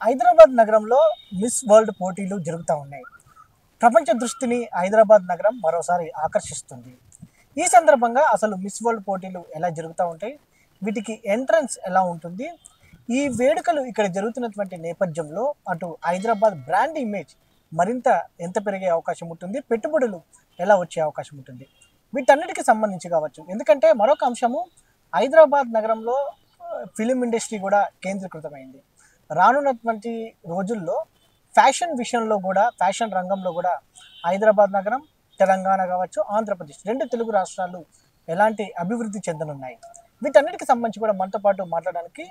హైదరాబాద్ నగరంలో miss world పోటీలు జరుగుతూ ఉన్నాయి. ప్రపంచ దృష్టిని హైదరాబాద్ నగరం మరోసారి ఆకర్షిస్తుంది. ఈ సందర్భంగా అసలు మిస్ వరల్డ్ పోటీలు ఎలా జరుగుతూ ఉంటాయి, వీటికి ఎంట్రన్స్ ఎలా ఉంటుంది, ఈ వేడుకలు ఇక్కడ జరుగుతున్నటువంటి నేపథ్యంలో అటు హైదరాబాద్ బ్రాండ్ ఇమేజ్ మరింత ఎంత పెరిగే అవకాశం ఉంటుంది, పెట్టుబడులు ఎలా వచ్చే అవకాశం ఉంటుంది, వీటన్నిటికి సంబంధించి కావచ్చు. ఎందుకంటే మరొక అంశము, హైదరాబాద్ నగరంలో ఫిలిం ఇండస్ట్రీ కూడా కేంద్రీకృతమైంది. రానున్నటువంటి రోజుల్లో ఫ్యాషన్ విషయంలో కూడా, ఫ్యాషన్ రంగంలో కూడా హైదరాబాద్ నగరం, తెలంగాణ కావచ్చు, ఆంధ్రప్రదేశ్ రెండు తెలుగు రాష్ట్రాలు ఎలాంటి అభివృద్ధి చెందనున్నాయి, వీటన్నిటికి సంబంధించి కూడా మనతో పాటు మాట్లాడడానికి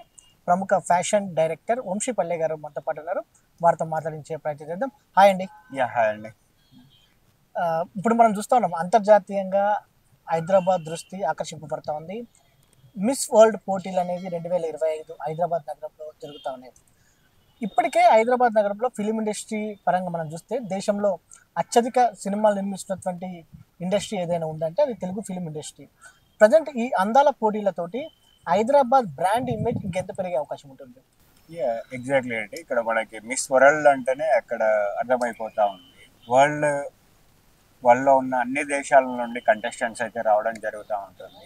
ప్రముఖ ఫ్యాషన్ డైరెక్టర్ వంశీ పల్లె గారు మనతో పాటు ఉన్నారు. వారితో మాట్లాడించే ప్రయత్నం చేద్దాం. హాయ్ అండి. హాయ్ అండి. ఇప్పుడు మనం చూస్తూ ఉన్నాం, అంతర్జాతీయంగా హైదరాబాద్ దృష్టి ఆకర్షింపబడతా ఉంది. మిస్ వరల్డ్ పోటీలు అనేవి 2025 హైదరాబాద్ నగరంలో జరుగుతూ ఉన్నాయి. ఇప్పటికే హైదరాబాద్ నగరంలో ఫిలిం ఇండస్ట్రీ పరంగా మనం చూస్తే దేశంలో అత్యధిక సినిమాలు నిర్మిస్తున్నటువంటి ఇండస్ట్రీ ఏదైనా ఉందంటే అది తెలుగు ఫిలిం ఇండస్ట్రీ. ప్రజెంట్ ఈ అందాల పోటీలతోటి హైదరాబాద్ బ్రాండ్ ఇమేజ్ ఇంకెంత పెరిగే అవకాశం ఉంటుంది? ఎగ్జాక్ట్లీ అండి. ఇక్కడ మనకి మిస్ వరల్డ్ అంటేనే అక్కడ అర్థమైపోతా ఉంది. వరల్డ్లో ఉన్న అన్ని దేశాల నుండి కంటెస్టెంట్స్ అయితే రావడం జరుగుతూ ఉంటుంది.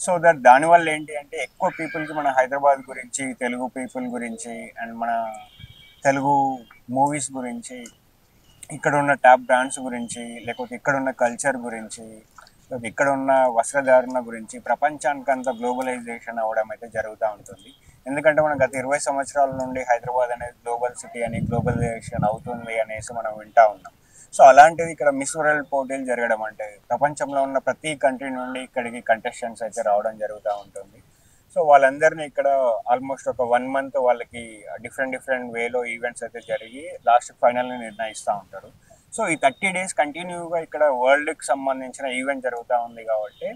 సో దానివల్ల ఏంటి అంటే ఎక్కువ పీపుల్కి మన హైదరాబాద్ గురించి, తెలుగు పీపుల్ గురించి అండ్ మన తెలుగు మూవీస్ గురించి, ఇక్కడ ఉన్న టాప్ బ్రాండ్స్ గురించి, లేకపోతే ఇక్కడ ఉన్న కల్చర్ గురించి, ఇక్కడ ఉన్న వస్త్రధారణ గురించి ప్రపంచానికంతా గ్లోబలైజేషన్ అవ్వడం అయితే జరుగుతూ ఉంటుంది. ఎందుకంటే మనం గత 20 సంవత్సరాల నుండి హైదరాబాద్ అనేది గ్లోబల్ సిటీ అని, గ్లోబలైజేషన్ అవుతుంది అనేసి మనం వింటూ ఉన్నాం. సో అలాంటిది ఇక్కడ మిస్ వరల్డ్ పోటీలు జరగడం అంటే ప్రపంచంలో ఉన్న ప్రతి కంట్రీ నుండి ఇక్కడికి కంటెస్టెంట్స్ అయితే రావడం జరుగుతూ ఉంటుంది. సో వాళ్ళందరినీ ఇక్కడ ఆల్మోస్ట్ ఒక 1 month వాళ్ళకి డిఫరెంట్ వేలో ఈవెంట్స్ అయితే జరిగి లాస్ట్ ఫైనల్ని నిర్ణయిస్తూ ఉంటారు. సో ఈ 30 days కంటిన్యూగా ఇక్కడ వరల్డ్కి సంబంధించిన ఈవెంట్ జరుగుతూ ఉంది కాబట్టి,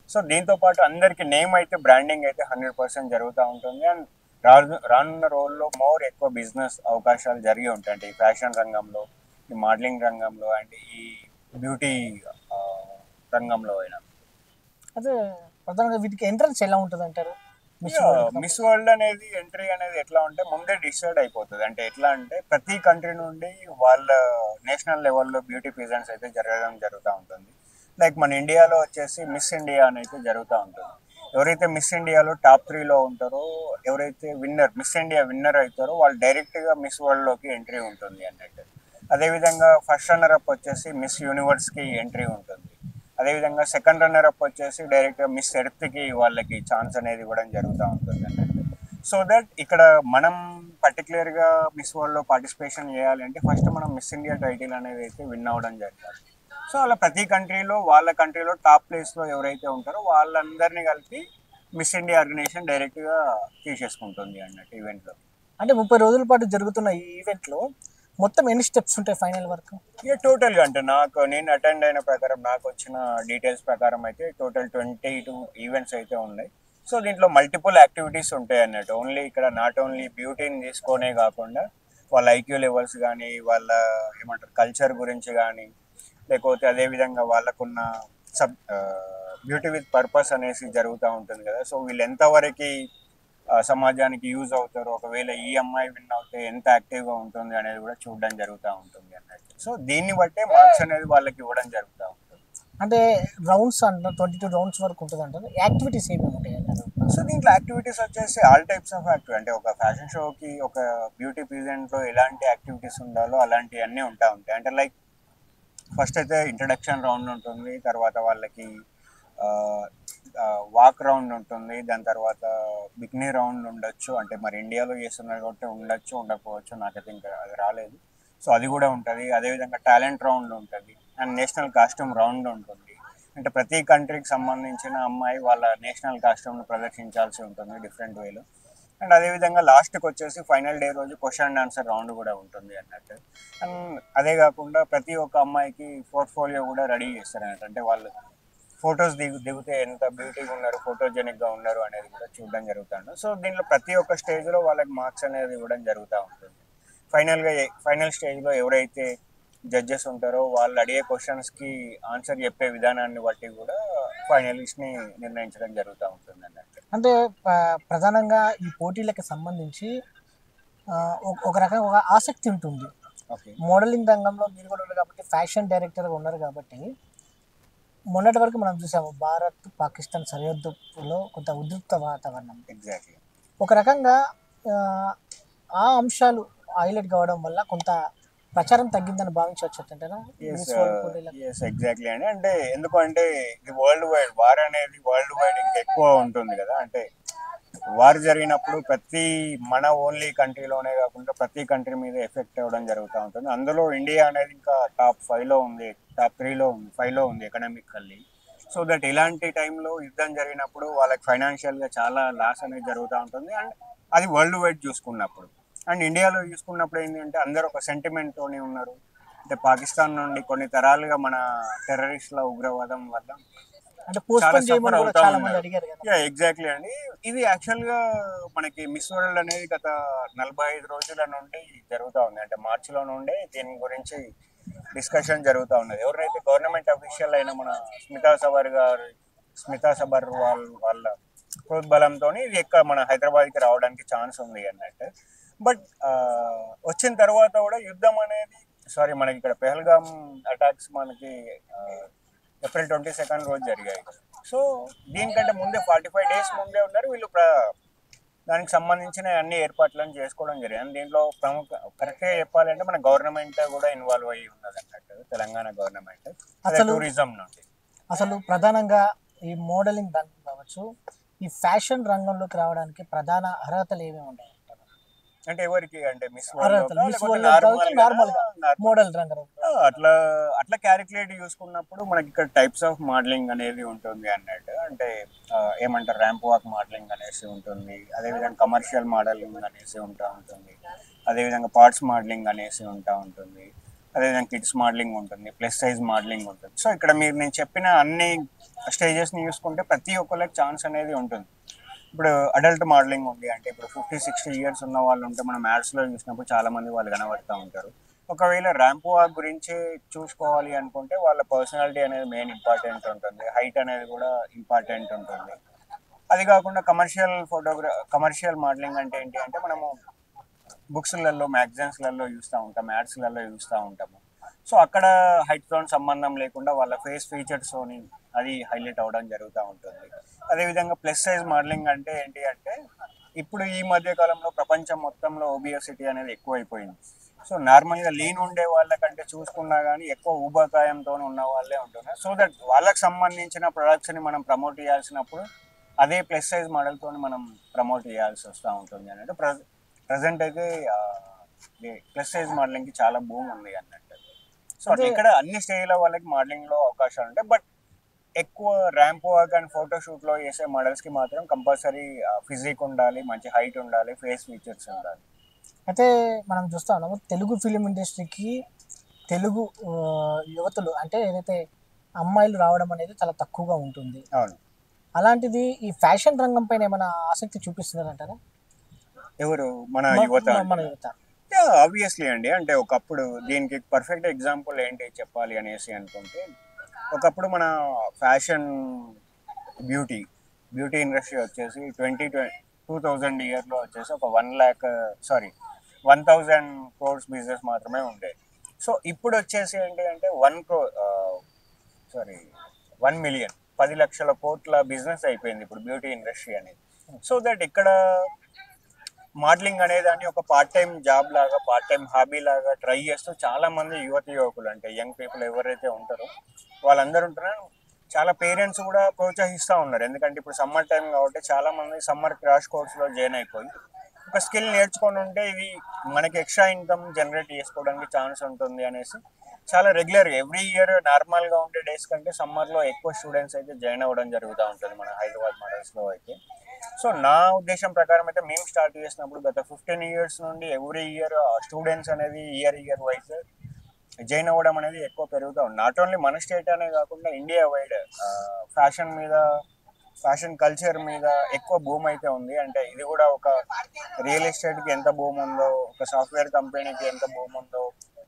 సో దీంతో పాటు అందరికి నేమ్ అయితే బ్రాండింగ్ అయితే 100% జరుగుతూ ఉంటుంది. అండ్ రానున్న రోజుల్లో ఎక్కువ బిజినెస్ అవకాశాలు జరిగి ఉంటాయి. అంటే ఈ ఫ్యాషన్ రంగంలో, ఈ మోడలింగ్ రంగంలో అండ్ ఈ బ్యూటీ రంగంలో అయినా. అదే ప్రధానంగా వీటికి ఎంట్రన్స్ ఎలా ఉంటుంది అంటారు? మిస్ వరల్డ్ అనేది ఎంట్రీ అనేది ఎట్లా ఉంటే ముందే డిసైడ్ అయిపోతుంది. అంటే ఎట్లా అంటే ప్రతి కంట్రీ నుండి వాళ్ళ నేషనల్ లెవెల్లో బ్యూటీ ప్రెజెంట్స్ అయితే జరుగుతూ ఉంటుంది. లైక్ మన ఇండియాలో వచ్చేసి మిస్ ఇండియా అని అయితే జరుగుతూ ఉంటుంది. ఎవరైతే మిస్ ఇండియాలో టాప్ 3లో ఉంటారో, ఎవరైతే మిస్ ఇండియా విన్నర్ అవుతారో వాళ్ళు డైరెక్ట్గా మిస్ వరల్డ్లోకి ఎంట్రీ ఉంటుంది అన్నట్టు. అదేవిధంగా ఫస్ట్ రన్నర్ అప్ వచ్చేసి మిస్ యూనివర్స్కి ఎంట్రీ ఉంటుంది. అదేవిధంగా సెకండ్ రన్నర్ అప్ వచ్చేసి డైరెక్ట్గా మిస్ ఎర్త్కి వాళ్ళకి ఛాన్స్ అనేది ఇవ్వడం జరుగుతూ ఉంటుంది అన్నట్టు. సో దట్ ఇక్కడ మనం పర్టికులర్గా మిస్ వరల్డ్లో పార్టిసిపేషన్ చేయాలంటే ఫస్ట్ మనం మిస్ ఇండియా టైటిల్ అనేది అయితే విన్ అవ్వడం జరుగుతుంది. సో అలా ప్రతి వాళ్ళ కంట్రీలో టాప్ ప్లేస్లో ఎవరైతే ఉంటారో వాళ్ళందరినీ కలిపి మిస్ ఇండియా ఆర్గనైజేషన్ డైరెక్ట్గా తీసేసుకుంటుంది అన్నట్టు ఈవెంట్లో. అంటే 30 రోజుల పాటు జరుగుతున్న ఈ ఈవెంట్లో మొత్తం ఎన్ని స్టెప్స్ ఉంటాయి ఫైనల్ వరకు? టోటల్గా అంటే నేను అటెండ్ అయిన ప్రకారం, నాకు వచ్చిన డీటెయిల్స్ ప్రకారం అయితే టోటల్ 22 ఈవెంట్స్ అయితే ఉన్నాయి. సో దీంట్లో మల్టిపుల్ యాక్టివిటీస్ ఉంటాయి అన్నట్టు. ఇక్కడ నాట్ ఓన్లీ బ్యూటీని తీసుకొనే కాకుండా వాళ్ళ ఐక్యూ లెవెల్స్ కానీ, వాళ్ళ కల్చర్ గురించి కానీ, లేకపోతే అదేవిధంగా వాళ్ళకున్న బ్యూటీ విత్ పర్పస్ అనేసి జరుగుతూ ఉంటుంది కదా. సో వీళ్ళు ఎంతవరకు సమాజానికి యూజ్ అవుతారు, ఒకవేళ ఈ అమ్మాయి విన్ అవుతే ఎంత యాక్టివ్గా ఉంటుంది అనేది కూడా చూడడం జరుగుతూ ఉంటుంది అన్నట్టు. సో దీన్ని బట్టే మార్క్స్ అనేది వాళ్ళకి ఇవ్వడం జరుగుతూ ఉంటుంది. అంటే రౌండ్స్ అంటే 22 రౌండ్స్ వరకు ఉంటుంది అంటారు. యాక్టివిటీస్ ఏమేమి ఉంటాయి అంటారు? సో దీంట్లో యాక్టివిటీస్ వచ్చేసి ఆల్ టైప్స్ ఆఫ్ యాక్టివిటీ. అంటే ఒక ఫ్యాషన్ షోకి, ఒక బ్యూటీ ప్రెజెంట్లో ఎలాంటి యాక్టివిటీస్ ఉండాలో అలాంటివి అన్నీ ఉంటాయి. అంటే లైక్ ఫస్ట్ అయితే ఇంట్రడక్షన్ రౌండ్ ఉంటుంది, తర్వాత వాళ్ళకి వాక్ రౌండ్ ఉంటుంది, దాని తర్వాత బిక్నీ రౌండ్ ఉండొచ్చు. అంటే మరి ఇండియాలో చేస్తున్నారు కాబట్టి ఉండొచ్చు, ఉండకపోవచ్చు, నాకైతే ఇంకా అది రాలేదు. సో అది కూడా ఉంటుంది. అదేవిధంగా టాలెంట్ రౌండ్ ఉంటుంది అండ్ నేషనల్ కాస్ట్యూమ్ రౌండ్ ఉంటుంది. అంటే ప్రతి కంట్రీకి సంబంధించిన అమ్మాయి వాళ్ళ నేషనల్ కాస్ట్యూమ్ను ప్రదర్శించాల్సి ఉంటుంది డిఫరెంట్ వేలో. అండ్ అదేవిధంగా లాస్ట్కి వచ్చేసి ఫైనల్ డే రోజు క్వశ్చన్ అండ్ ఆన్సర్ రౌండ్ కూడా ఉంటుంది అన్నట్టు. అండ్ అదే కాకుండా ప్రతి ఒక్క అమ్మాయికి పోర్ట్ఫోలియో కూడా రెడీ చేస్తారు అన్నట్టు. అంటే వాళ్ళు ఫొటోస్ దిగితే ఎంత బ్యూటీగా ఉన్నారు, ఫోటోజెనిక్గా ఉన్నారు అనేది కూడా చూడడం జరుగుతుంది. సో దీంట్లో ప్రతి ఒక్క స్టేజ్లో వాళ్ళకి మార్క్స్ అనేది ఇవ్వడం జరుగుతూ ఉంటుంది. ఫైనల్ స్టేజ్లో ఎవరైతే జడ్జెస్ ఉంటారో వాళ్ళు అడిగే క్వశ్చన్స్కి ఆన్సర్ చెప్పే విధానాన్ని బట్టి కూడా ఫైనలిస్ట్ని నిర్ణయించడం జరుగుతూ ఉంటుంది అన్నట్టు. అంటే ప్రధానంగా ఈ పోటీలకు సంబంధించి ఒక రకంగా ఒక ఆసక్తి ఉంటుంది. ఓకే. మోడలింగ్ రంగంలో మీరు కూడా ఉన్నారు కాబట్టి, ఫ్యాషన్ డైరెక్టర్గా ఉన్నారు కాబట్టి, మొన్నటి వరకు మనం చూసాము భారత్ పాకిస్తాన్ సరిహద్దులో కొంత ఉద్రిక్త వాతావరణం. ఎగ్జాక్ట్లీ. ఒక రకంగా ఆహ్, ఆ అంశాలు హైలైట్ కావడం వల్ల కొంత ప్రచారం తగ్గిందని భావించవచ్చు అంటారా? ఎస్. మిస్ వరల్డ్ పోటీలకు. ఎస్, ఎగ్జాక్ట్లీ అండి. అంటే ఎందుకు అంటే ఇది వరల్డ్ వైడ్ వార్ అనేది వరల్డ్ వైడ్ ఇంకా ఎక్కువ ఉంటుంది కదా. అంటే వార్ జరిగినప్పుడు ప్రతి మన ఓన్లీ కంట్రీలోనే కాకుండా ప్రతి కంట్రీ మీద ఎఫెక్ట్ అవ్వడం జరుగుతూ ఉంటుంది. అందులో ఇండియా అనేది ఇంకా టాప్ 5లో ఉంది, టాప్ 3లో ఉంది, 5లో ఉంది ఎకనామికల్లీ. సో దట్ ఇలాంటి టైంలో యుద్ధం జరిగినప్పుడు వాళ్ళకి ఫైనాన్షియల్గా చాలా లాస్ అనేది జరుగుతూ ఉంటుంది. అండ్ అది వరల్డ్ వైడ్ చూసుకున్నప్పుడు. అండ్ ఇండియాలో చూసుకున్నప్పుడు ఏంటంటే అందరూ ఒక సెంటిమెంట్తోనే ఉన్నారు. అంటే పాకిస్తాన్ నుండి కొన్ని తరాలుగా మన టెర్రరిస్టుల ఉగ్రవాదం వల్ల అంటే చాలా పోస్ట్‌పోన్ సఫర్ చేయమని కూడా అవుతా చాలా మంది ఉన్నారు. అడిగారు కదా! ఎగ్జాక్ట్లీ అండి. ఇది యాక్చువల్గా మనకి మిస్ వరల్డ్ అనేది గత 45 రోజుల నుండి జరుగుతూ ఉంది. అంటే మార్చిలో నుండే దీని గురించి డిస్కషన్ జరుగుతూ ఉన్నది. ఎవరైతే గవర్నమెంట్ అఫీషియల్ అయిన మన స్మితా సబర్ వాళ్ళ ప్రోద్బలంతో ఇది ఎక్కడ మన హైదరాబాద్కి రావడానికి ఛాన్స్ ఉంది అన్నట్టు. బట్ వచ్చిన తర్వాత కూడా యుద్ధం అనేది మనకి ఇక్కడ పెహల్గామ్ అటాక్స్ మనకి ఏప్రిల్ 22 రోజు జరిగాయి. సో దీనికంటే ముందే 45 డేస్ ముందే ఉన్నారు వీళ్ళు. దానికి సంబంధించిన అన్ని ఏర్పాట్లను చేసుకోవడం జరిగింది. అండ్ దీంట్లో కరెక్ట్గా చెప్పాలంటే మన గవర్నమెంట్ కూడా ఇన్వాల్వ్ అయ్యి ఉన్నది అన్నట్టు, తెలంగాణ గవర్నమెంట్ అసలు టూరిజం నుండి. అసలు ప్రధానంగా ఈ మోడలింగ్ రంగం కావచ్చు, ఈ ఫ్యాషన్ రంగంలోకి రావడానికి ప్రధాన అర్హతలు ఏమేమి ఉంటాయి? అంటే ఎవరికి అంటే మిస్ అర్హతలు మిస్ వరల్డ్ కావచ్చు, నార్మల్గా మోడల్ రంగం. అట్లా అట్లా క్యాలిక్యులేట్ చూసుకున్నప్పుడు మనకి ఇక్కడ టైప్స్ ఆఫ్ మోడలింగ్ అనేది ఉంటుంది అన్నట్టు. అంటే ఏమంటారు, ర్యాంప్ వాక్ మోడలింగ్ అనేసి ఉంటుంది, అదేవిధంగా కమర్షియల్ మోడలింగ్ అనేసి ఉంటుంది, అదేవిధంగా పార్ట్స్ మోడలింగ్ అనేసి ఉంటుంది, అదేవిధంగా కిడ్స్ మోడలింగ్ ఉంటుంది, ప్లస్ సైజ్ మోడలింగ్ ఉంటుంది. సో ఇక్కడ నేను చెప్పిన అన్ని స్టేజెస్ని చూసుకుంటే ప్రతి ఒక్కరికి ఛాన్స్ అనేది ఉంటుంది. ఇప్పుడు అడల్ట్ మోడలింగ్ ఉంది అంటే ఇప్పుడు 50-60 ఇయర్స్ ఉన్న వాళ్ళు ఉంటే మనం యాడ్స్లో చూసినప్పుడు చాలా మంది వాళ్ళు కనబడుతూ ఉంటారు. ఒకవేళ ర్యాంప్ వాక్ గురించి చూసుకోవాలి అనుకుంటే వాళ్ళ పర్సనాలిటీ అనేది మెయిన్ ఇంపార్టెంట్ ఉంటుంది, హైట్ అనేది కూడా ఇంపార్టెంట్ ఉంటుంది. అది కాకుండా కమర్షియల్ మోడలింగ్ అంటే ఏంటి అంటే మనము బుక్స్లలో మ్యాగజైన్స్లలో చూస్తూ ఉంటాం, యాడ్స్లలో చూస్తూ ఉంటాము. సో అక్కడ హైట్తో సంబంధం లేకుండా వాళ్ళ ఫేస్ ఫీచర్స్తోని అది హైలైట్ అవ్వడం జరుగుతూ ఉంటుంది. అదేవిధంగా ప్లస్ సైజ్ మోడలింగ్ అంటే ఏంటి అంటే ఇప్పుడు ఈ మధ్య కాలంలో ప్రపంచం మొత్తంలో ఒబియసిటీ అనేది ఎక్కువైపోయింది. సో నార్మల్గా లీన్ ఉండే వాళ్ళకంటే చూసుకున్నా కానీ ఎక్కువ ఊబకాయంతో ఉన్న వాళ్ళే ఉంటున్నారు. సో దట్ వాళ్ళకి సంబంధించిన ప్రొడక్ట్స్ని మనం ప్రమోట్ చేయాల్సినప్పుడు అదే ప్లస్ సైజ్ మోడల్తో మనం ప్రమోట్ చేయాల్సి వస్తూ ఉంటుంది అన్నట్టు. ప్రజెంట్ అయితే ప్లస్ సైజ్ మోడలింగ్కి చాలా భూమి ఉంది అన్నట్టు. సో అట్లా ఇక్కడ అన్ని స్టేజ్ల వాళ్ళకి మోడలింగ్లో అవకాశాలు ఉంటాయి. బట్ ఎక్కువ ర్యాంప్ వాక్ అండ్ ఫోటోషూట్లో చేసే మోడల్స్కి మాత్రం కంపల్సరీ ఫిజిక్ ఉండాలి, మంచి హైట్ ఉండాలి, ఫేస్ ఫీచర్స్ ఉండాలి. అయితే మనం చూస్తా ఉన్నాము తెలుగు ఫిలిం ఇండస్ట్రీకి తెలుగు యువతులు అంటే ఏదైతే అమ్మాయిలు రావడం అనేది చాలా తక్కువగా ఉంటుంది. అవును. అలాంటిది ఈ ఫ్యాషన్ రంగం పైన ఏమైనా ఆసక్తి చూపిస్తున్నారంటారా? ఎవరు? మన యువత. మన యువత ఆబ్వియస్లీ అండి. అంటే ఒకప్పుడు దీనికి పర్ఫెక్ట్ ఎగ్జాంపుల్ ఏంటి చెప్పాలి అనేసి అనుకుంటే, ఒకప్పుడు మన ఫ్యాషన్ బ్యూటీ ఇండస్ట్రీ వచ్చేసి 2000 ఇయర్లో వచ్చేసి ఒక 1000 crores బిజినెస్ మాత్రమే ఉండేది. సో ఇప్పుడు వచ్చేసి ఏంటి అంటే 1 మిలియన్ 10 లక్షల కోట్ల బిజినెస్ అయిపోయింది ఇప్పుడు బ్యూటీ ఇండస్ట్రీ అనేది. సో దట్ ఇక్కడ మోడలింగ్ అనేదాన్ని ఒక పార్ట్ టైం జాబ్ లాగా, పార్ట్ టైం హాబీ లాగా ట్రై చేస్తూ చాలా మంది యువకులు అంటే యంగ్ పీపుల్ ఎవరైతే ఉంటారో వాళ్ళందరూ ఉంటున్నారు. చాలా పేరెంట్స్ కూడా ప్రోత్సహిస్తూ ఉన్నారు. ఎందుకంటే ఇప్పుడు సమ్మర్ టైం కాబట్టి చాలా మంది సమ్మర్ క్రాష్ కోర్స్లో జాయిన్ అయిపోయి ఒక స్కిల్ నేర్చుకొని ఉంటే ఇది మనకి ఎక్స్ట్రా ఇన్కమ్ జనరేట్ చేసుకోవడానికి ఛాన్స్ ఉంటుంది అనేసి చాలా రెగ్యులర్గా ఎవ్రీ ఇయర్ నార్మల్గా ఉండే డేస్ కంటే సమ్మర్లో ఎక్కువ స్టూడెంట్స్ అయితే జాయిన్ అవ్వడం జరుగుతూ ఉంటుంది మన హైదరాబాద్ మోడల్స్లో అయితే. సో నా ఉద్దేశం ప్రకారం అయితే మేము స్టార్ట్ చేసినప్పుడు గత 15 ఇయర్స్ నుండి ఎవ్రీ ఇయర్ స్టూడెంట్స్ అనేది ఇయర్ వైజ్ జాయిన్ అవ్వడం అనేది ఎక్కువ పెరుగుతూ ఉంది. నాట్ ఓన్లీ మన స్టేట్ అనే కాకుండా ఇండియా వైడ్ ఫ్యాషన్ కల్చర్ మీద ఎక్కువ భూమి అయితే ఉంది. అంటే ఇది కూడా ఒక రియల్ ఎస్టేట్కి ఎంత భూమి ఉందో, ఒక సాఫ్ట్వేర్ కంపెనీకి ఎంత భూమి ఉందో,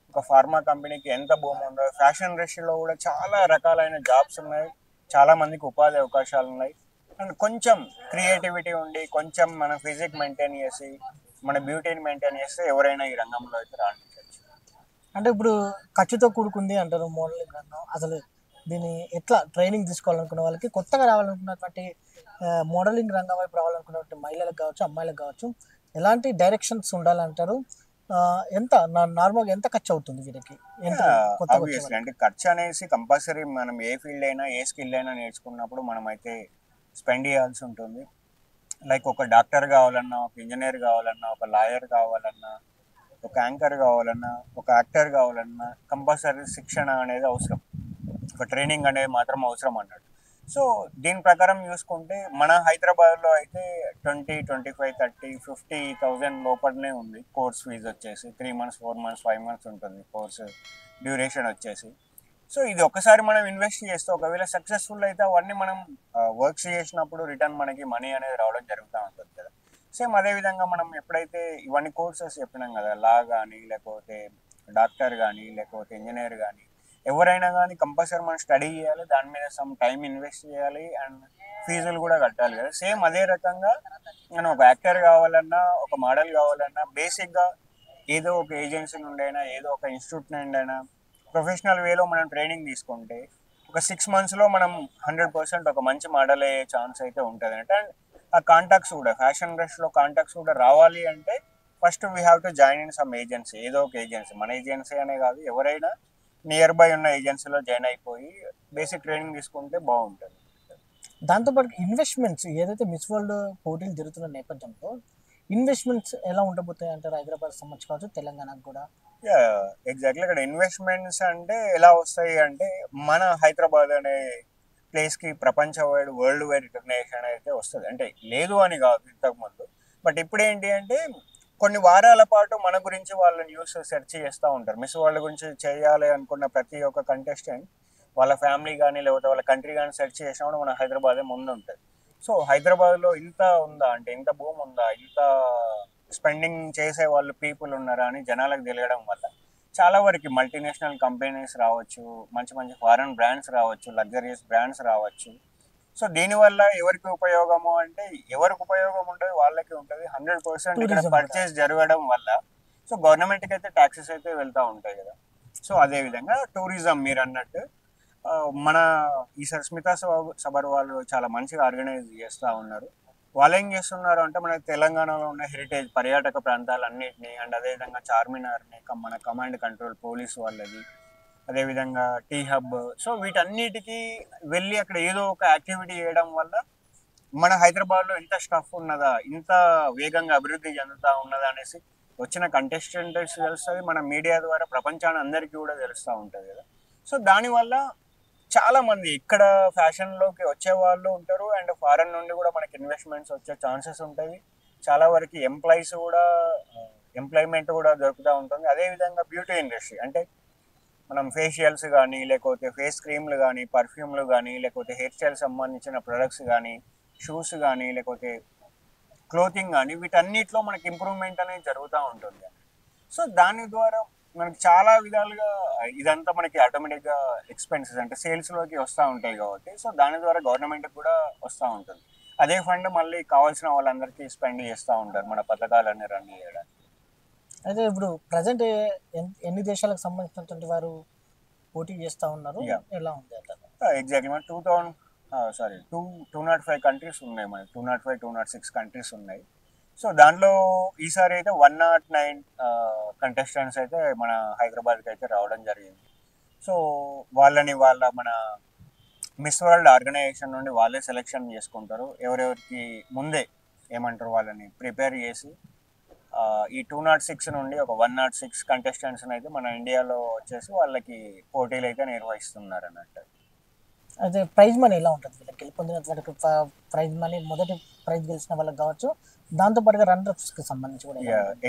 ఒక ఫార్మా కంపెనీకి ఎంత భూమి ఉందో, ఫ్యాషన్ ఇండస్ట్రీలో కూడా చాలా రకాలైన జాబ్స్ ఉన్నాయి, చాలా మందికి ఉపాధి అవకాశాలు ఉన్నాయి. అండ్ కొంచెం క్రియేటివిటీ ఉండి కొంచెం మన ఫిజిక్ మెయింటైన్ చేసి మన బ్యూటీని మెయింటైన్ చేస్తే ఎవరైనా ఈ రంగంలో అయితే రాణించవచ్చు. అంటే ఇప్పుడు ఖర్చుతో కూడుకుంది అంటారు మోడలింగ్ రంగం. అసలు దీన్ని ఎట్లా ట్రైనింగ్ తీసుకోవాలనుకున్న వాళ్ళకి, కొత్తగా రావాలనుకున్నటువంటి మోడలింగ్ రంగం వైపు రావాలనుకున్నటువంటి మహిళలకు కావచ్చు, అమ్మాయిలకు కావచ్చు, ఎలాంటి డైరెక్షన్స్ ఉండాలంటారు? ఎంత నార్మల్గా ఎంత ఖర్చు అవుతుంది వీరికి ఎంట్రీ కొత్తగా వచ్చే ఆబ్వియస్లీ వాళ్ళకి? అంటే ఖర్చు అనేసి కంపల్సరీ మనం ఏ ఫీల్డ్ అయినా ఏ స్కిల్ అయినా నేర్చుకున్నప్పుడు మనం అయితే స్పెండ్ చేయాల్సి ఉంటుంది. లైక్ ఒక డాక్టర్ కావాలన్నా, ఒక ఇంజనీర్ కావాలన్నా, ఒక లాయర్ కావాలన్నా, ఒక యాంకర్ కావాలన్నా, ఒక యాక్టర్ కావాలన్నా కంపల్సరీ శిక్షణ అనేది అవసరం. ఒక ట్రైనింగ్ అనేది మాత్రం అవసరం అన్నట్టు. సో దీని ప్రకారం చూసుకుంటే మన హైదరాబాద్లో అయితే 20, 25, 30, 50,000 లోపలనే ఉంది కోర్స్ ఫీజు వచ్చేసి. 3 months, 4 months, 5 months ఉంటుంది కోర్స్ డ్యూరేషన్ వచ్చేసి. సో ఇది ఒక్కసారి మనం ఇన్వెస్ట్ చేస్తే ఒకవేళ సక్సెస్ఫుల్ అయితే అవన్నీ మనం వర్క్స్ చేసినప్పుడు రిటర్న్ మనకి మనీ అనేది రావడం జరుగుతూ ఉంటుంది కదా. సేమ్ అదేవిధంగా మనం ఎప్పుడైతే ఇవన్నీ కోర్సెస్ చెప్పినాం కదా, లా కానీ లేకపోతే డాక్టర్ కానీ లేకపోతే ఇంజనీర్ కానీ ఎవరైనా కానీ కంపల్సరీ మనం స్టడీ చేయాలి, దాని మీద సమ్ టైం ఇన్వెస్ట్ చేయాలి అండ్ ఫీజులు కూడా కట్టాలి కదా. సేమ్ అదే రకంగా మనం ఒక యాక్టర్ కావాలన్నా, ఒక మోడల్ కావాలన్నా బేసిక్గా ఏదో ఒక ఏజెన్సీ నుండి అయినా, ఏదో ఒక ఇన్స్టిట్యూట్ నుండి అయినా ప్రొఫెషనల్ వేలో మనం ట్రైనింగ్ తీసుకుంటే ఒక 6 monthsలో మనం 100% ఒక మంచి మోడల్ అయ్యే ఛాన్స్ అయితే ఉంటుంది అంటే. అండ్ ఆ కాంటాక్ట్స్ కూడా ఫ్యాషన్ ఇండస్ట్రీలో కాంటాక్ట్స్ కూడా రావాలి అంటే first we have to join in some agency, ఏదో ఒక ఏజెన్సీ, మన ఏజెన్సీ అనే కాదు ఎవరైనా నియర్ బై ఉన్న ఏజెన్సీలో జాయిన్ అయిపోయి బేసిక్ ట్రైనింగ్ తీసుకుంటే బాగుంటుంది. దాంతోపాటు ఇన్వెస్ట్మెంట్స్ ఏదైతే మిస్ వరల్డ్ పోటీలు జరుగుతున్న నేపథ్యంలో ఇన్వెస్ట్మెంట్స్ ఎలా ఉండబోతాయి అంటారు? హైదరాబాద్ సంబంధించి కావచ్చు, తెలంగాణకు కూడా. ఎగ్జాక్ట్లీ ఇక్కడ ఇన్వెస్ట్మెంట్స్ అంటే ఎలా వస్తాయి అంటే మన హైదరాబాద్ అనే ప్లేస్కి ప్రపంచ వైడ్ వరల్డ్ వైడ్ రికగ్నేషన్ అయితే వస్తుంది. అంటే లేదు అని కాదు ఇంతకుముందు, బట్ ఇప్పుడు ఏంటి అంటే కొన్ని వారాల పాటు మన గురించి వాళ్ళు న్యూస్ సెర్చ్ చేస్తూ ఉంటారు. మిస్ వాళ్ళ గురించి చేయాలి అనుకున్న ప్రతి ఒక్క కంటెస్టెంట్ వాళ్ళ ఫ్యామిలీ కానీ లేకపోతే వాళ్ళ కంట్రీ కానీ సెర్చ్ చేసినప్పుడు మన హైదరాబాదే ముందు ఉంటుంది. సో హైదరాబాద్లో ఇంత ఉందా అంటే, ఇంత భూమి ఉందా, ఇంత స్పెండింగ్ చేసే వాళ్ళు పీపుల్ ఉన్నారా అని జనాలకు తెలియడం వల్ల చాలా వరకు మల్టీనేషనల్ కంపెనీస్ రావచ్చు, మంచి మంచి ఫారెన్ బ్రాండ్స్ రావచ్చు, లగ్జరియస్ బ్రాండ్స్ రావచ్చు. సో దీనివల్ల ఎవరికి ఉపయోగము అంటే, ఎవరికి ఉపయోగం ఉంటుంది వాళ్ళకి ఉంటుంది. 100% ఇక్కడ టూరిజం పర్చేస్ జరగడం వల్ల సో గవర్నమెంట్కి అయితే ట్యాక్సెస్ అయితే వెళ్తూ ఉంటాయి కదా. సో అదేవిధంగా టూరిజం మీరు అన్నట్టు మన ఈ స్మితా సబర్ వాళ్ళు చాలా మంచిగా ఆర్గనైజ్ చేస్తూ ఉన్నారు. వాళ్ళు ఏం చేస్తున్నారు అంటే మన తెలంగాణలో ఉన్న హెరిటేజ్ పర్యాటక ప్రాంతాలన్నింటినీ అండ్ అదేవిధంగా చార్మినార్ని మన కమాండ్ కంట్రోల్ పోలీస్ వాళ్ళది, అదేవిధంగా టీ హబ్, సో వీటన్నిటికీ వెళ్ళి అక్కడ ఏదో ఒక యాక్టివిటీ చేయడం వల్ల మన హైదరాబాద్లో ఇంత స్టఫ్ ఉన్నదా, ఇంత వేగంగా అభివృద్ధి చెందుతా ఉన్నదా అనేసి వచ్చిన కంటెస్టెంట్స్ తెలుస్తుంది. మన మీడియా ద్వారా ప్రపంచాన్ని అందరికీ కూడా తెలుస్తూ ఉంటుంది కదా. సో దానివల్ల చాలా మంది ఇక్కడ ఫ్యాషన్లోకి వచ్చే వాళ్ళు ఉంటారు అండ్ ఫారెన్ నుండి కూడా మనకి ఇన్వెస్ట్మెంట్స్ వచ్చే ఛాన్సెస్ ఉంటాయి. చాలా వరకు ఎంప్లాయ్మెంట్ కూడా దొరుకుతూ ఉంటుంది. అదేవిధంగా బ్యూటీ ఇండస్ట్రీ అంటే మనం ఫేషియల్స్ కానీ లేకపోతే ఫేస్ క్రీమ్లు కానీ, పర్ఫ్యూమ్లు కానీ, లేకపోతే హెయిర్ స్టైల్ సంబంధించిన ప్రొడక్ట్స్ కానీ, షూస్ కానీ, లేకపోతే క్లోతింగ్ కానీ, వీటన్నిటిలో మనకి ఇంప్రూవ్మెంట్ అనేది జరుగుతూ ఉంటుంది. సో దాని ద్వారా మనకి చాలా విధాలుగా ఇదంతా మనకి ఆటోమేటిక్గా ఎక్స్పెన్సెస్ అంటే సేల్స్లోకి వస్తూ ఉంటాయి కాబట్టి, సో దాని ద్వారా గవర్నమెంట్కి కూడా వస్తూ ఉంటుంది. అదే ఫండ్ మళ్ళీ కావాల్సిన వాళ్ళందరికీ స్పెండ్ చేస్తూ ఉంటారు మన పథకాలన్నీ రన్ చేయడానికి. అయితే ఇప్పుడు ప్రజెంట్ ఎన్ని దేశాలకు సంబంధించినటువంటి వారు పోటీ చేస్తూ ఉన్నారు? ఎలా ఉంది అంటారు? ఎగ్జాక్ట్లీ మన 205 కంట్రీస్ ఉన్నాయి, మనకి 205, 206 కంట్రీస్ ఉన్నాయి. సో దాంట్లో ఈసారి అయితే 109 కంటెస్టెంట్స్ అయితే మన హైదరాబాద్కి అయితే రావడం జరిగింది. సో వాళ్ళ మన మిస్ వరల్డ్ ఆర్గనైజేషన్ నుండి వాళ్ళే సెలెక్షన్ చేసుకుంటారు. ఎవరెవరికి ముందే ఏమంటారు వాళ్ళని ప్రిపేర్ చేసి ఈ 206 నుండి ఒక 106 కంటెస్టెంట్స్ని అయితే మన ఇండియాలో వచ్చేసి వాళ్ళకి పోటీలు అయితే నిర్వహిస్తున్నారు అన్నట్టు. అయితే ప్రైజ్ మనీ ఎలా ఉంటుంది వీళ్ళకి? గెలుపొందినటువంటి ప్రైజ్ మనీ, మొదటి ప్రైజ్ గెలిచిన వాళ్ళకి కావచ్చు, దాంతోపాటుగా రన్నర్స్కి సంబంధించి కూడా.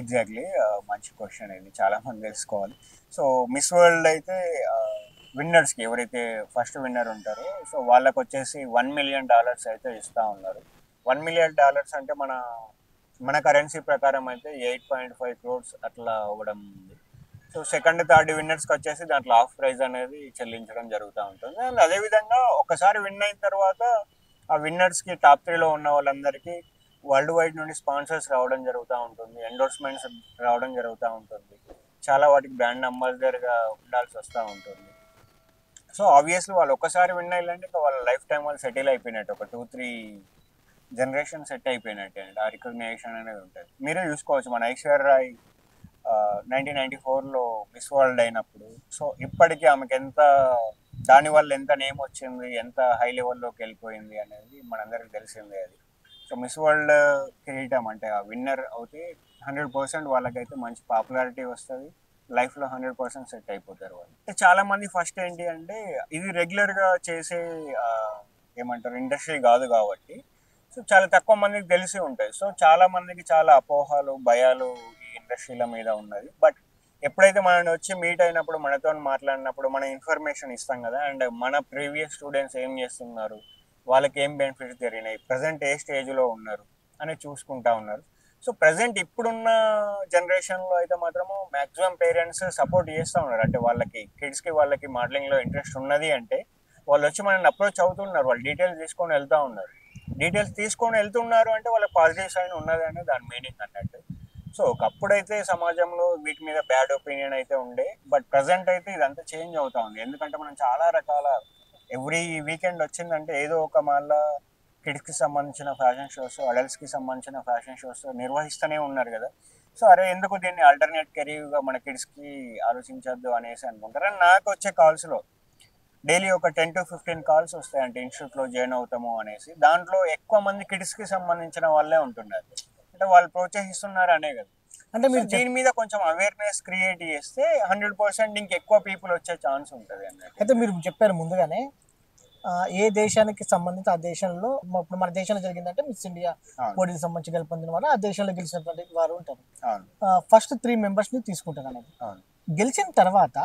ఎగ్జాక్ట్లీ మంచి క్వశ్చన్ ఇది, చాలా మంది తెలుసుకోవాలి. సో మిస్ వరల్డ్ అయితే విన్నర్స్కి ఎవరైతే ఫస్ట్ విన్నర్ ఉంటారో సో వాళ్ళకి వచ్చేసి $1 million అయితే ఇస్తూ ఉన్నారు. $1 million అంటే మన కరెన్సీ ప్రకారం అయితే 8.5 crores అట్లా అవ్వడం ఉంది. సో సెకండ్ థర్డ్ విన్నర్స్కి వచ్చేసి దాంట్లో హాఫ్ ప్రైజ్ అనేది చెల్లించడం జరుగుతూ ఉంటుంది. అండ్ అదేవిధంగా ఒకసారి విన్ అయిన తర్వాత ఆ విన్నర్స్కి టాప్ 3లో ఉన్న వాళ్ళందరికీ వరల్డ్ వైడ్ నుండి స్పాన్సర్స్ రావడం జరుగుతూ ఉంటుంది, ఎండోర్స్మెంట్స్ రావడం జరుగుతూ ఉంటుంది, చాలా వాటికి బ్రాండ్ అంబాసిడర్గా ఉండాల్సి వస్తూ ఉంటుంది. సో ఆబ్వియస్లీ వాళ్ళు ఒక్కసారి విన్ అయ్యాలంటే ఇంకా వాళ్ళ లైఫ్ టైం వాళ్ళు సెటిల్ అయిపోయినట్టు, ఒక 2-3 జనరేషన్ సెట్ అయిపోయినట్టే అండి. ఆ రికగ్నేషన్ అనేది ఉంటుంది. మీరే చూసుకోవచ్చు, మన ఐశ్వర్యరాయ్ 1994లో మిస్ వరల్డ్ అయినప్పుడు, సో ఇప్పటికీ ఆమెకి ఎంత, దానివల్ల ఎంత నేమ్ వచ్చింది, ఎంత హై లెవెల్లోకి వెళ్ళిపోయింది అనేది మనందరికి తెలిసిందే అది. సో మిస్ వరల్డ్ కిరీటం అంటే ఆ విన్నర్ అవుతే 100% వాళ్ళకైతే మంచి పాపులారిటీ వస్తుంది, లైఫ్లో 100% సెట్ అయిపోతారు వాళ్ళు. చాలా మంది ఫస్ట్ ఏంటి అంటే ఇది రెగ్యులర్గా చేసే ఏమంటారు ఇండస్ట్రీ కాదు కాబట్టి, సో చాలా తక్కువ మందికి తెలిసి ఉంటాయి. సో చాలా మందికి చాలా అపోహలు, భయాలు ఈ ఇండస్ట్రీల మీద ఉన్నది. బట్ ఎప్పుడైతే మనని వచ్చి మీట్ అయినప్పుడు, మనతో మాట్లాడినప్పుడు మన ఇన్ఫర్మేషన్ ఇస్తాం కదా, అండ్ మన ప్రీవియస్ స్టూడెంట్స్ ఏం చేస్తున్నారు, వాళ్ళకి ఏం బెనిఫిట్స్ జరిగినాయి, ప్రజెంట్ ఏ స్టేజ్లో ఉన్నారు అని చూసుకుంటా ఉన్నారు. సో ప్రజెంట్ ఇప్పుడున్న జనరేషన్లో అయితే మాత్రము మ్యాక్సిమం పేరెంట్స్ సపోర్ట్ చేస్తూ ఉన్నారు. అంటే వాళ్ళకి కిడ్స్కి వాళ్ళకి మోడలింగ్లో ఇంట్రెస్ట్ ఉన్నది అంటే వాళ్ళు వచ్చి మనల్ని అప్రోచ్ అవుతున్నారు, వాళ్ళు డీటెయిల్స్ తీసుకొని వెళ్తూ ఉన్నారు. డీటెయిల్స్ తీసుకొని వెళ్తున్నారు అంటే వాళ్ళ పాజిటివ్ సైన్ ఉన్నది అనే దాని మీనింగ్ అన్నట్టు. సో ఒకప్పుడైతే సమాజంలో వీటి మీద బ్యాడ్ ఒపీనియన్ అయితే ఉండే, బట్ ప్రజెంట్ అయితే ఇదంతా చేంజ్ అవుతా ఉంది. ఎందుకంటే మనం చాలా రకాల ఎవ్రీ వీకెండ్ వచ్చిందంటే ఏదో ఒక మళ్ళా కిడ్స్కి సంబంధించిన ఫ్యాషన్ షోస్, అడల్ట్స్కి సంబంధించిన ఫ్యాషన్ షోస్ నిర్వహిస్తూనే ఉన్నారు కదా. సో అరే ఎందుకు దీన్ని ఆల్టర్నేట్ కెరీర్గా మన కిడ్స్కి ఆలోచించొద్దు అనేసి అనుకుంటారు. అండ్ నాకు వచ్చే కాల్స్లో డైలీ ఒక 10-15 కాల్స్ వస్తాయి, అంటే ఇన్స్టిట్యూట్లో జాయిన్ అవుతాము అనేసి. దాంట్లో ఎక్కువ మంది కిడ్స్కి సంబంధించిన వాళ్ళే ఉంటున్నారు, అంటే వాళ్ళు ప్రోత్సహిస్తున్నారు అనే కదా. అంటే సో మీరు దీని మీద కొంచెం అవేర్నెస్ క్రియేట్ చేస్తే 100% ఇంకెక్కువ పీపుల్ వచ్చే ఛాన్స్ ఉంటుంది అన్నట్టు. అయితే మీరు చెప్పారు ముందుగానే ఏ దేశానికి సంబంధించి ఆ దేశంలో ఇప్పుడు మన దేశంలో జరిగిందంటే మిస్ ఇండియా అవును పోటీకి సంబంధించి గెలుపొందిన వారు ఆ దేశంలో గెలిచినటువంటి వారు ఉంటారు. అవును ఫస్ట్ 3 మెంబర్స్ని తీసుకుంటారు అనేది. అవును గెలిచిన తర్వాత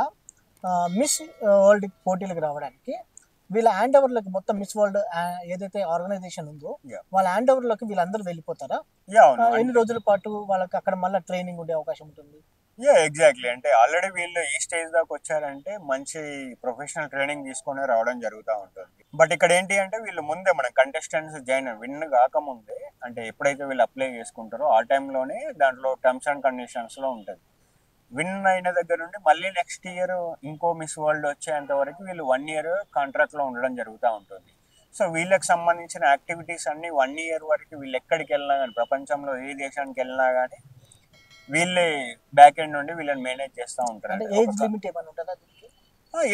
మిస్ వరల్డ్ పోటీలకు రావడానికి వీళ్ళ హ్యాండ్ ఓవర్లోకి మొత్తం మిస్ వరల్డ్ ఏదైతే ఆర్గనైజేషన్ ఉందో Yeah. వాళ్ళ హ్యాండ్ ఓవర్లోకి వీళ్ళందరూ వెళ్ళిపోతారా? యా అవును ఎన్ని రోజుల పాటు వాళ్ళకి అక్కడ మళ్ళీ ట్రైనింగ్ ఉండే అవకాశం ఉంటుంది? Yeah exactly. అంటే ఆల్రెడీ వీళ్ళు ఈ స్టేజ్ దాకా వచ్చారంటే మంచి ప్రొఫెషనల్ ట్రైనింగ్ తీసుకొని రావడం జరుగుతూ ఉంటుంది. బట్ ఇక్కడ ఏంటి అంటే వీళ్ళు ముందే మన కంటెస్టెంట్స్ విన్ కాకముందే, అంటే ఎప్పుడైతే వీళ్ళు అప్లై చేసుకుంటారో ఆ టైంలోనే దాంట్లో టర్మ్స్ అండ్ కండిషన్స్లో ఉంటుంది. విన్ అయిన దగ్గర నుండి మళ్ళీ నెక్స్ట్ ఇయర్ ఇంకో మిస్ వరల్డ్ వచ్చేంత వరకు వీళ్ళు 1 year కాంట్రాక్ట్లో ఉండడం జరుగుతూ ఉంటుంది. సో వీళ్ళకి సంబంధించిన యాక్టివిటీస్ అన్ని 1 year వరకు వీళ్ళు ఎక్కడికి వెళ్ళినా కానీ, ప్రపంచంలో ఏ దేశానికి వెళ్ళినా కానీ వీళ్ళే బ్యాక్ ఎండ్ నుండి వీళ్ళని మేనేజ్ చేస్తూ ఉంటారు. అంటే ఏజ్ లిమిట్ ఏమైనా ఉంటుందా దీనికి?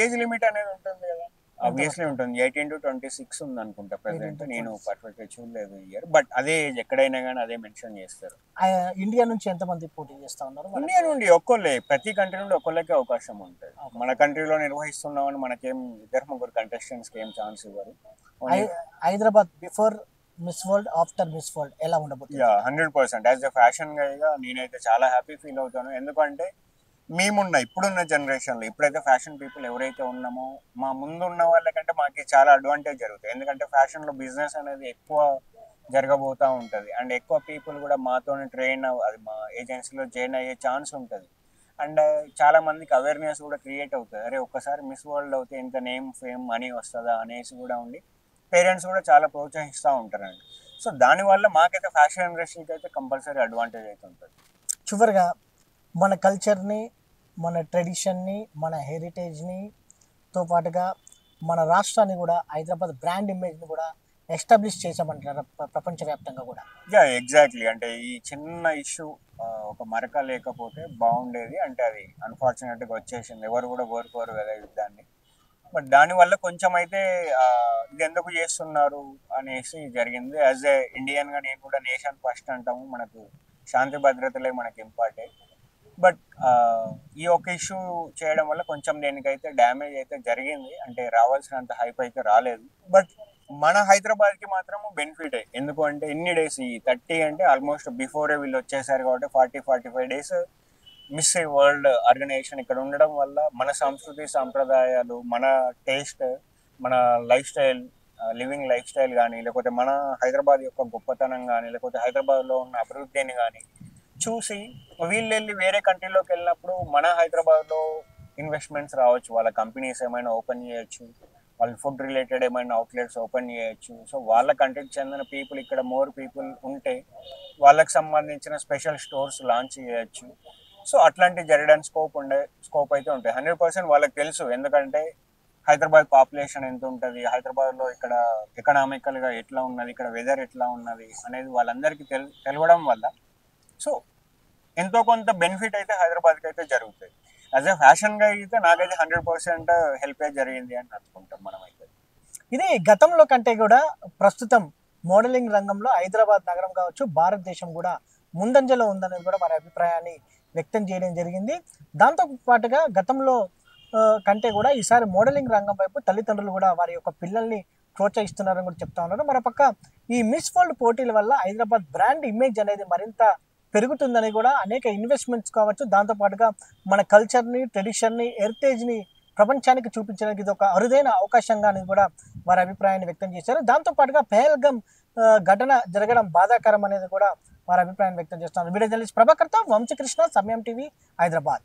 ఏజ్ లిమిట్ అనేది ఉంటుంది కదా, ఆబ్వియస్లీ ఉంటుంది. 18-26 ఉంది అనుకుంటా ప్రెసెంట్, నేను పర్ఫెక్ట్గా చూడలేదు ఇయర్, బట్ అదే ఏజ్ ఎక్కడైనా కానీ అదే మెన్షన్ చేస్తారు. ఇండియా నుంచి ఎంతమంది పోటీ చేస్తా ఉన్నారు? ఇండియా నుండి ఒక్కళ్ళే, ప్రతి కంట్రీ నుండి ఒక్కళ్ళకే అవకాశం ఉంటుంది. మన కంట్రీలో నిర్వహిస్తున్నామని మనకేం 2-3 కంటెస్టెంట్స్కి ఏం ఛాన్స్ ఇవ్వరు. Hyderabad before miss world, after miss world ఎలా ఉండబోతుంది? యా 100% యాజ్ ఎ ఫ్యాషన్ గైగా నేనైతే చాలా హ్యాపీ ఫీల్ అవుతాను. ఎందుకంటే మేమున్న ఇప్పుడున్న జనరేషన్లో ఇప్పుడైతే ఫ్యాషన్ పీపుల్ ఎవరైతే ఉన్నామో మా ముందు ఉన్న వాళ్ళకంటే మాకు చాలా అడ్వాంటేజ్ జరుగుతుంది. ఎందుకంటే ఫ్యాషన్లో బిజినెస్ అనేది ఎక్కువ జరగబోతూ ఉంటుంది, అండ్ ఎక్కువ పీపుల్ కూడా మాతోనే అది మా ఏజెన్సీలో జాయిన్ అయ్యే ఛాన్స్ ఉంటుంది. అండ్ చాలా మందికి అవేర్నెస్ కూడా క్రియేట్ అవుతుంది, అరే ఒక్కసారి మిస్ వరల్డ్ అవుతే ఇంత నేమ్ ఫేమ్ మనీ వస్తుందా అనేసి కూడా ఉండి పేరెంట్స్ కూడా చాలా ప్రోత్సహిస్తూ ఉంటారండి. సో దానివల్ల మాకైతే ఫ్యాషన్ ఇండస్ట్రీకి అయితే కంపల్సరీ అడ్వాంటేజ్ అయితే ఉంటుంది. చివరిగా మన కల్చర్ని, మన ట్రెడిషన్ని, మన హెరిటేజ్ని తో పాటుగా మన రాష్ట్రాన్ని కూడా, హైదరాబాద్ బ్రాండ్ ఇమేజ్ని కూడా ఎస్టాబ్లిష్ చేసామంటారు ప్రపంచవ్యాప్తంగా కూడా. Yeah exactly. అంటే ఈ చిన్న ఇష్యూ ఒక మరక లేకపోతే బాగుండేది, అంటే అది అన్ఫార్చునేట్గా వచ్చేసింది, ఎవరు కూడా కోరుకోరు కదా యుద్ధాన్ని. బట్ దానివల్ల కొంచెం అయితే ఇది ఎందుకు చేస్తున్నారు అనేసి జరిగింది. యాజ్ ఏ ఇండియన్గా నేను కూడా నేషన్ ఫస్ట్ అంటాము, మనకు శాంతి భద్రతలే మనకి ఇంపార్టెంట్. బట్ ఈ ఒక ఇష్యూ చేయడం వల్ల కొంచెం దేనికైతే డ్యామేజ్ అయితే జరిగింది, అంటే రావాల్సినంత హైప్ అయితే రాలేదు. బట్ మన హైదరాబాద్కి మాత్రం బెనిఫిటే. ఎందుకు అంటే ఇన్ని డేస్, ఈ 30 అంటే ఆల్మోస్ట్ బిఫోరే వీళ్ళు వచ్చేసారు కాబట్టి 40-45 days మిస్ వరల్డ్ ఆర్గనైజేషన్ ఇక్కడ ఉండడం వల్ల మన సంస్కృతి సాంప్రదాయాలు, మన టేస్ట్, మన life style, living life style కానీ, లేకపోతే మన హైదరాబాద్ యొక్క గొప్పతనం కానీ, లేకపోతే హైదరాబాద్లో ఉన్న అభివృద్ధిని కానీ చూసి వీళ్ళు వెళ్ళి వేరే కంట్రీలోకి వెళ్ళినప్పుడు మన హైదరాబాద్లో ఇన్వెస్ట్మెంట్స్ రావచ్చు, వాళ్ళ కంపెనీస్ ఏమైనా ఓపెన్ చేయొచ్చు, వాళ్ళు ఫుడ్ రిలేటెడ్ ఏమైనా అవుట్లెట్స్ ఓపెన్ చేయొచ్చు. సో వాళ్ళ కంట్రీకి చెందిన పీపుల్ ఇక్కడ మోర్ పీపుల్ ఉంటే వాళ్ళకి సంబంధించిన స్పెషల్ స్టోర్స్ లాంచ్ చేయొచ్చు. సో అట్లాంటి జరగడానికి స్కోప్ అయితే ఉంటాయి. 100% వాళ్ళకి తెలుసు, ఎందుకంటే హైదరాబాద్ పాపులేషన్ ఎంత ఉంటుంది, హైదరాబాద్లో ఇక్కడ ఎకనామికల్గా ఎట్లా ఉన్నది, ఇక్కడ వెదర్ ఎట్లా ఉన్నది అనేది వాళ్ళందరికీ తెలవడం వల్ల సో ఎంతో కొంత బెనిఫిట్ అయితే హైదరాబాద్కి అయితే జరుగుతుంది. యాజ్ ఎ ఫ్యాషన్గా అయితే నాకైతే 100% హెల్ప్ అయితే జరిగింది అని అనుకుంటాం మనమైతే. ఇది గతంలో కంటే కూడా ప్రస్తుతం మోడలింగ్ రంగంలో హైదరాబాద్ నగరం కావచ్చు, భారతదేశం కూడా ముందంజలో ఉందనేది కూడా వారి అభిప్రాయాన్ని వ్యక్తం చేయడం జరిగింది. దాంతో పాటుగా గతంలో కంటే కూడా ఈసారి మోడలింగ్ రంగం వైపు తల్లిదండ్రులు కూడా వారి యొక్క పిల్లల్ని ప్రోత్సహిస్తున్నారని కూడా చెప్తా ఉన్నారు. మరోపక్క ఈ మిస్ వరల్డ్ పోటీల వల్ల హైదరాబాద్ బ్రాండ్ ఇమేజ్ అనేది మరింత పెరుగుతుందని కూడా అనేక ఇన్వెస్ట్మెంట్స్ కావచ్చు, దాంతోపాటుగా మన కల్చర్ని, ట్రెడిషన్ని, హెరిటేజ్ని ప్రపంచానికి చూపించడానికి ఇది ఒక అరుదైన అవకాశంగా అనేది కూడా వారి అభిప్రాయాన్ని వ్యక్తం చేశారు. దాంతోపాటుగా పెహల్గం ఘటన జరగడం బాధాకరం అనేది కూడా వారి అభిప్రాయం వ్యక్తం చేస్తున్నారు. వీడియో జర్నలిస్ట్ ప్రభాకర్తో వంశకృష్ణ, సమయం టీవీ, హైదరాబాద్.